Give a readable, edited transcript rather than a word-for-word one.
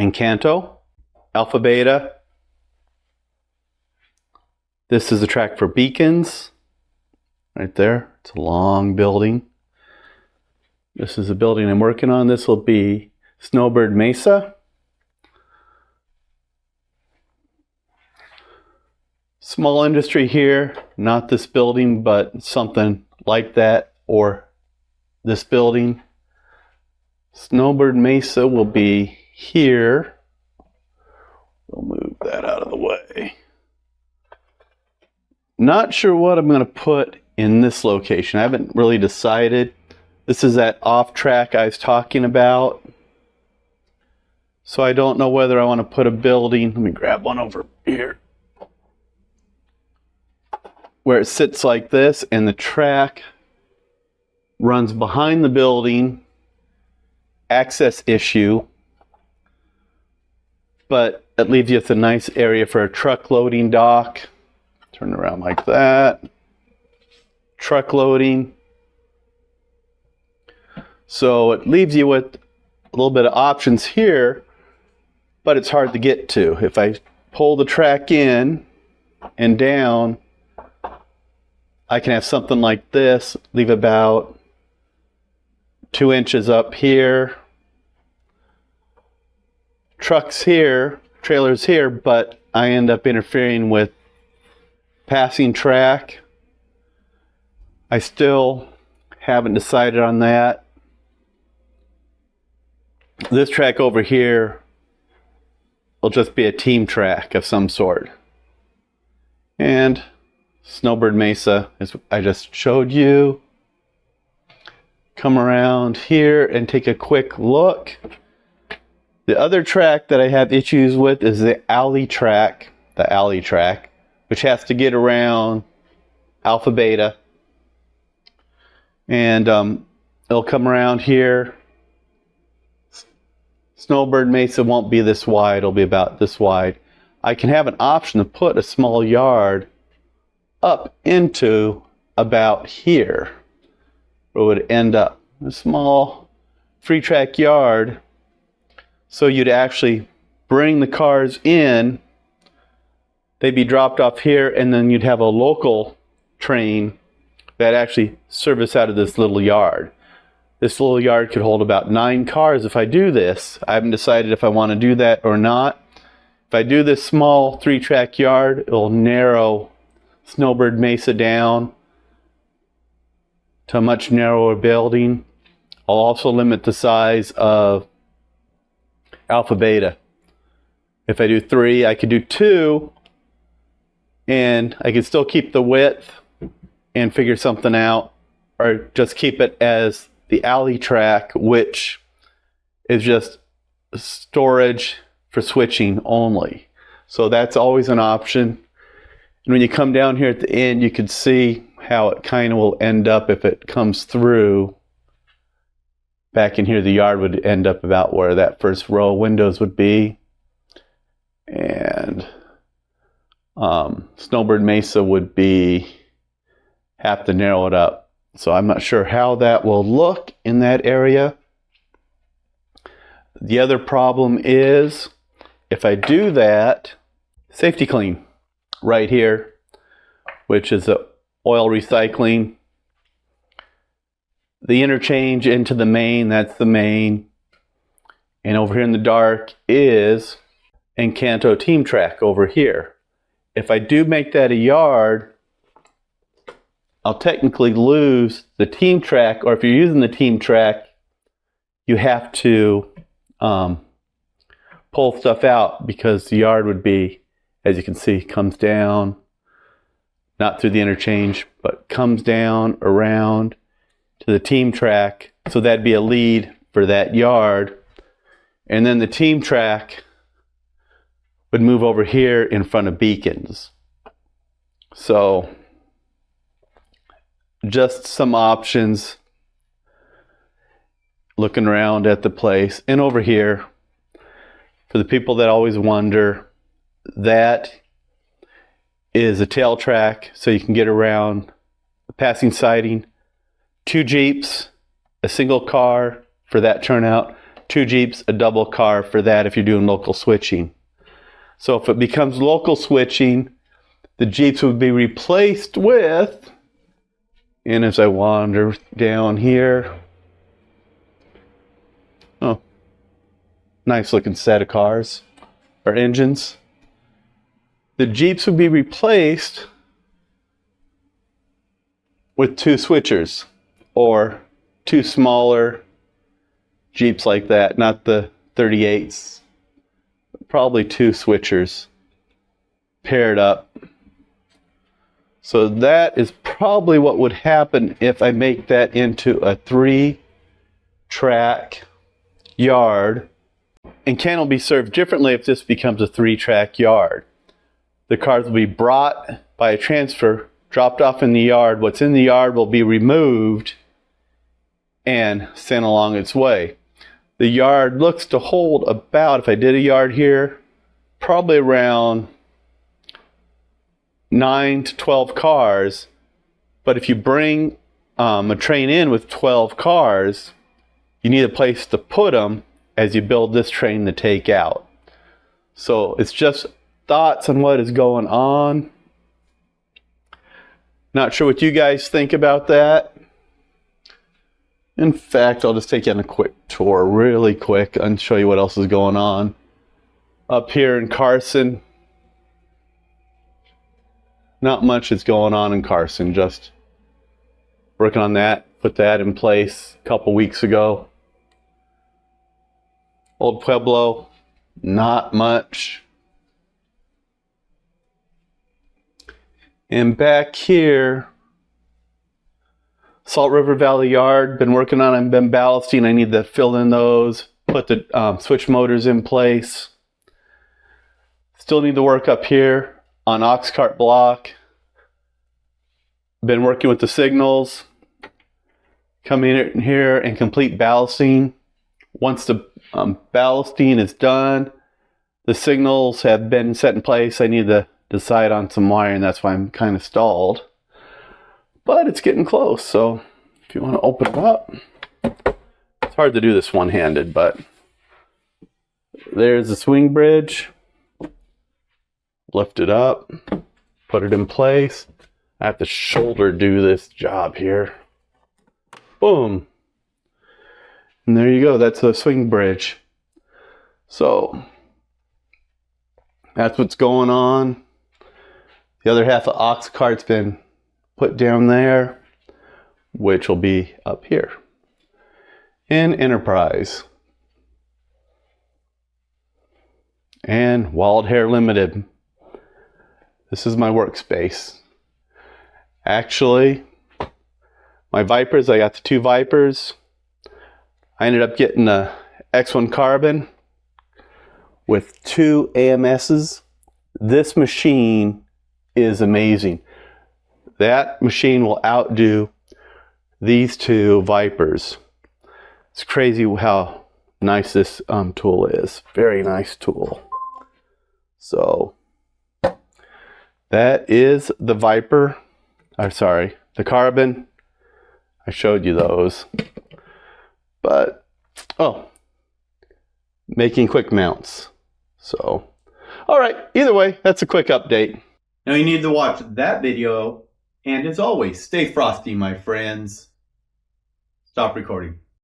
Encanto, Alpha Beta. This is a track for Beacons, right there. It's a long building. This is a building I'm working on. This will be Snowbird Mesa. Small industry here, not this building, but something like that, or this building. Snowbird Mesa will be here. We'll move that out of the way. Not sure what I'm going to put in this location. I haven't really decided. This is that off track I was talking about. So I don't know whether I want to put a building. Let me grab one over here, where it sits like this and the track runs behind the building. Access issue, but it leaves you with a nice area for a truck loading dock. Turn around like that. Truck loading. So it leaves you with a little bit of options here, but it's hard to get to. If I pull the track in and down, I can have something like this, leave about 2 inches up here. Trucks here, trailers here, but I end up interfering with passing track. I still haven't decided on that. This track over here will just be a team track of some sort. And Snowbird Mesa, as I just showed you. Come around here and take a quick look. The other track that I have issues with is the alley track, which has to get around Alpha Beta. And it'll come around here. Snowbird Mesa won't be this wide, it'll be about this wide. I can have an option to put a small yard up into about here, where it would end up. A small free track yard, so you'd actually bring the cars in, they'd be dropped off here, and then you'd have a local train that actually service out of this little yard. This little yard could hold about 9 cars if I do this. I haven't decided if I want to do that or not. If I do this small 3-track yard, it'll narrow Snowbird Mesa down to a much narrower building. I'll also limit the size of Alpha Beta. If I do 3, I could do 2, and I could still keep the width and figure something out, or just keep it as the alley track, which is just storage for switching only. So that's always an option. And when you come down here at the end, you can see how it kind of will end up if it comes through. Back in here, the yard would end up about where that first row of windows would be. And Snowbird Mesa would have to narrow it up. So I'm not sure how that will look in that area. The other problem is, if I do that, Safety Clean right here, which is the oil recycling. The interchange into the main, that's the main. And over here in the dark is Encanto Team Track over here. If I do make that a yard, I'll technically lose the team track, or if you're using the team track, you have to pull stuff out, because the yard would be, as you can see, comes down, not through the interchange, but comes down around to the team track. So that'd be a lead for that yard. And then the team track would move over here in front of Beacons. So just some options, looking around at the place. And over here, for the people that always wonder, that is a tail track, so you can get around the passing siding. 2 Jeeps, a single car for that turnout, 2 Jeeps, a double car for that if you're doing local switching. So if it becomes local switching, the Jeeps would be replaced with, and as I wander down here, oh, nice looking set of cars or engines. The Jeeps would be replaced with 2 switchers or 2 smaller Jeeps like that, not the 38s, probably 2 switchers paired up. So that is probably what would happen if I make that into a 3-track yard. And Ken will be served differently if this becomes a 3-track yard. The cars will be brought by a transfer, dropped off in the yard. What's in the yard will be removed and sent along its way. The yard looks to hold about, if I did a yard here, probably around 9 to 12 cars. But if you bring a train in with 12 cars, you need a place to put them as you build this train to take out. So it's just thoughts on what is going on. Not sure what you guys think about that. In fact, I'll just take you on a quick tour really quick and show you what else is going on. Up here in Carson, not much is going on in Carson, just working on that, put that in place a couple weeks ago. Old Pueblo, not much. And back here, Salt River Valley Yard, been working on it, been ballasting. I need to fill in those, put the switch motors in place. Still need to work up here on ox cart block. Been working with the signals. Come in here and complete ballasting. Once the ballasting is done, the signals have been set in place. I need to decide on some wiring. That's why I'm kind of stalled. But it's getting close, so if you want to open it up, it's hard to do this one-handed, but there's the swing bridge. Lift it up, put it in place. I have to shoulder do this job here. Boom. And there you go, that's the swing bridge. So that's what's going on. The other half of ox cart's been put down there, which will be up here in Enterprise. And Wild Hair Limited. This is my workspace. Actually, my Vipers, I got the 2 Vipers. I ended up getting a X1 Carbon with 2 AMSs. This machine is amazing. That machine will outdo these 2 Vipers. It's crazy how nice this tool is. Very nice tool. So that is the Viper. Sorry, the Carbon. I showed you those. But, oh, making quick mounts. So, all right, either way, that's a quick update. Now you need to watch that video. And as always, stay frosty, my friends. Stop recording.